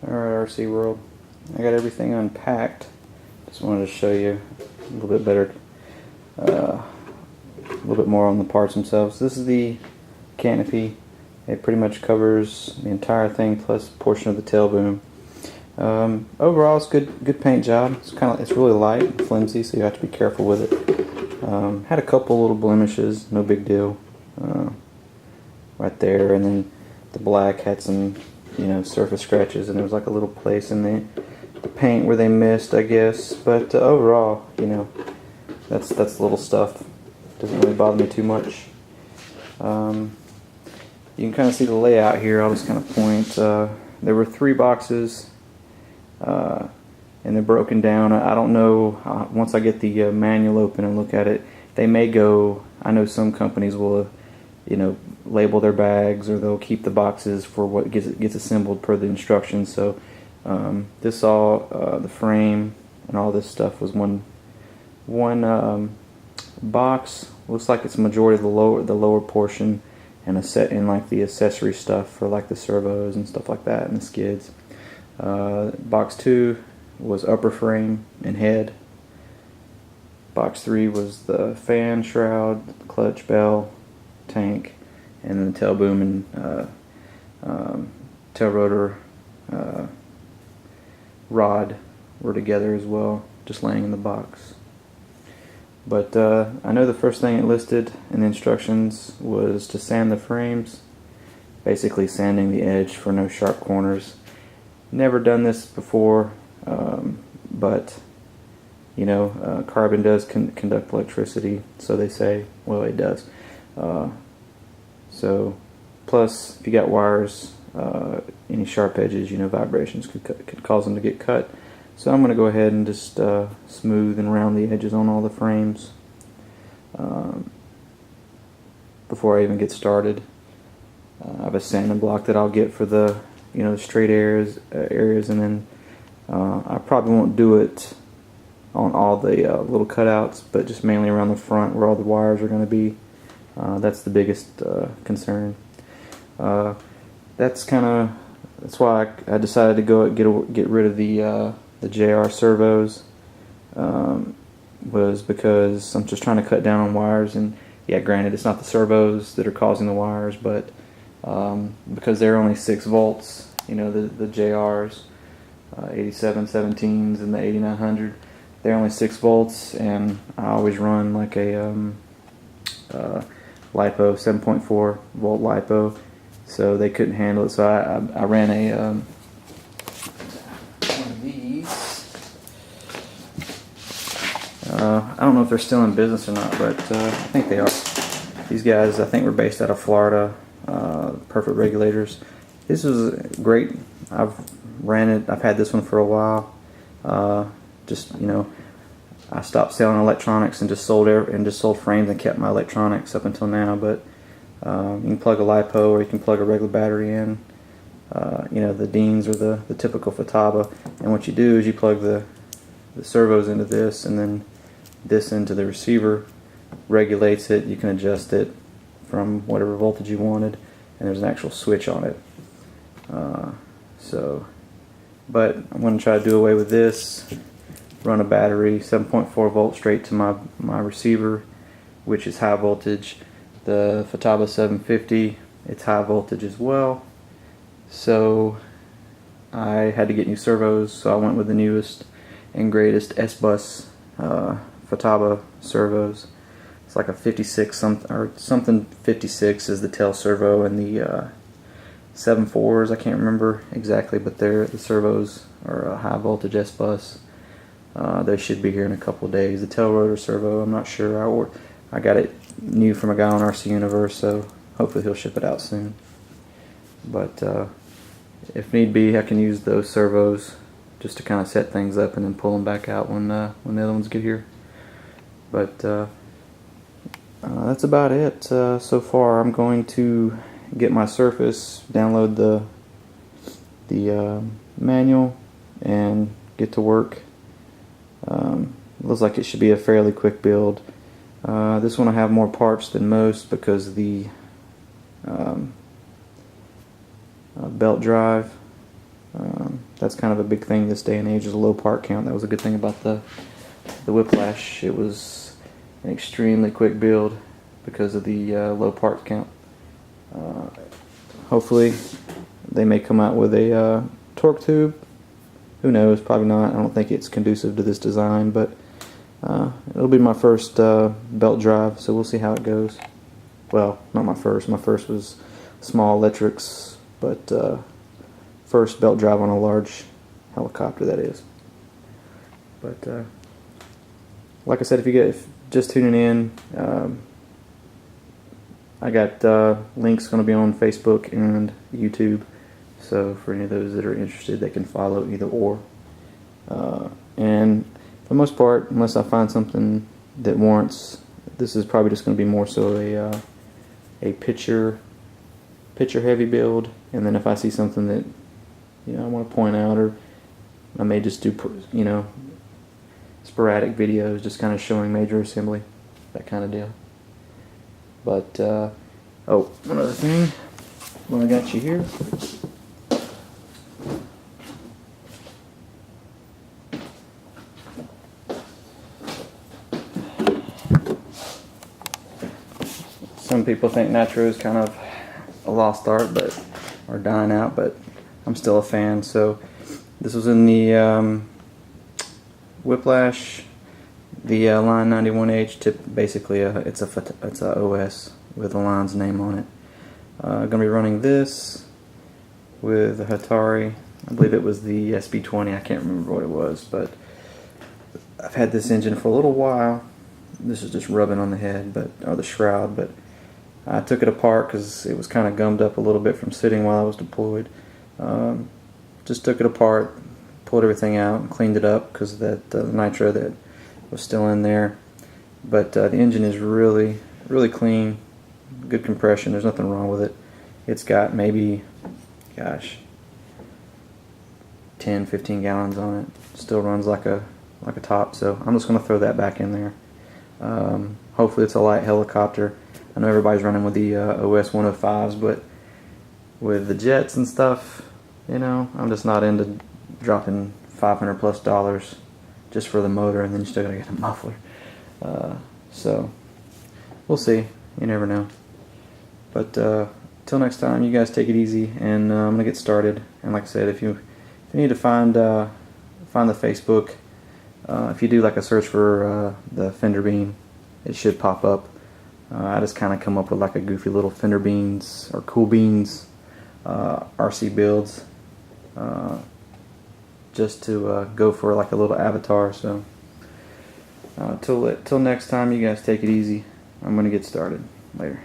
Alright, RC World. I got everything unpacked. Just wanted to show you a little bit better, a little bit more on the parts themselves. This is the canopy. It pretty much covers the entire thing plus a portion of the tail boom. Overall, it's good paint job. It's really light and flimsy, so you have to be careful with it. Had a couple little blemishes, no big deal, right there, and then the black had some, surface scratches, and there was like a little place in the paint where they missed, I guess. But overall, that's little stuff. Doesn't really bother me too much. You can kind of see the layout here. I'll just kind of point. There were 3 boxes, and they're broken down. I don't know, once I get the manual open and look at it, they may go, I know some companies will, label their bags, or they'll keep the boxes for what gets assembled per the instructions. So this all, the frame and all this stuff was one box. Looks like it's majority of the lower portion, and a set in like the accessory stuff for like the servos and stuff like that, and the skids. Box 2 was upper frame and head. Box 3 was the fan, shroud, clutch, bell, tank, and then the tail boom and tail rotor rod were together as well, just laying in the box. But I know the first thing it listed in the instructions was to sand the frames, basically sanding the edge for no sharp corners. Never done this before, but carbon does conduct electricity, so they say. Well, it does. So, plus, if you got wires, any sharp edges, vibrations could cause them to get cut. So I'm going to go ahead and just smooth and round the edges on all the frames before I even get started. I have a sanding block that I'll get for the straight areas, and then I probably won't do it on all the little cutouts, but just mainly around the front where all the wires are going to be. That's the biggest concern. That's why I decided to go get rid of the JR servos, was because I'm just trying to cut down on wires. And yeah, granted, it's not the servos that are causing the wires, but because they're only 6 volts, the JRs, 8717s and the 8900, they're only 6 volts, and I always run like a LiPo, 7.4 volt LiPo, so they couldn't handle it. So I ran a one of these. I don't know if they're still in business or not, but I think they are. These guys, I think, were based out of Florida. Perfect regulators. This is great. I've ran it. I've had this one for a while. I stopped selling electronics and just sold frames and kept my electronics up until now. But you can plug a LiPo, or you can plug a regular battery in. The Deans are the typical Futaba, and what you do is you plug the servos into this, and then this into the receiver, regulates it. You can adjust it from whatever voltage you wanted, and there's an actual switch on it. But I'm going to try to do away with this. Run a battery, 7.4 volt straight to my receiver, which is high voltage. The Futaba 750, it's high voltage as well. So I had to get new servos, so I went with the newest and greatest S-Bus Futaba servos. It's like a 56 something 56 is the tail servo, and the 7.4s, I can't remember exactly, but the servos are a high voltage S-Bus. They should be here in a couple of days. The tail rotor servo, I'm not sure. I got it new from a guy on RC Universe, so hopefully he'll ship it out soon. But if need be, I can use those servos just to kind of set things up and then pull them back out when the other ones get here. But that's about it so far. I'm going to get my Surface, download the manual, and get to work. Looks like it should be a fairly quick build. This one I have more parts than most because the belt drive That's kind of a big thing this day and age, is a low part count. That was a good thing about the Whiplash. It was an extremely quick build because of the low part count. Hopefully they may come out with a torque tube. Who knows? Probably not. I don't think it's conducive to this design, but it'll be my first belt drive, so we'll see how it goes. Well, not my first. My first was small electrics, but first belt drive on a large helicopter, that is. But like I said, if you just tuning in, I got links going to be on Facebook and YouTube, so for any of those that are interested, they can follow either or. And for the most part, unless I find something that warrants, this is probably just going to be more so a picture heavy build, and then if I see something that I want to point out, or I may just do sporadic videos just kind of showing major assembly, that kind of deal. But oh, one other thing when I got you here, some people think Nitro is kind of a lost art, or dying out, but I'm still a fan. So this was in the Whiplash, the line 91H tip. Basically, it's a OS with the line's name on it. Gonna be running this with a Hatari. I believe it was the SB20. I can't remember what it was, but I've had this engine for a little while. This is just rubbing on the head, or the shroud, but I took it apart because it was kind of gummed up a little bit from sitting while I was deployed. Just took it apart, pulled everything out, and cleaned it up because that nitro that was still in there. But the engine is really, really clean, good compression. There's nothing wrong with it. It's got maybe, gosh, 10, 15 gallons on it. Still runs like a top. So I'm just going to throw that back in there. Hopefully it's a light helicopter. I know everybody's running with the OS 105s, but with the jets and stuff, I'm just not into dropping $500+ just for the motor, and then you still gotta get a muffler. So we'll see. You never know. But till next time, you guys take it easy, and I'm gonna get started. And like I said, if you need to find the Facebook, if you do like a search for the fender bean, it should pop up. I just kind of come up with like a goofy little fender beans or cool beans RC builds, just to go for like a little avatar. So till next time, you guys take it easy. I'm gonna get started. Later.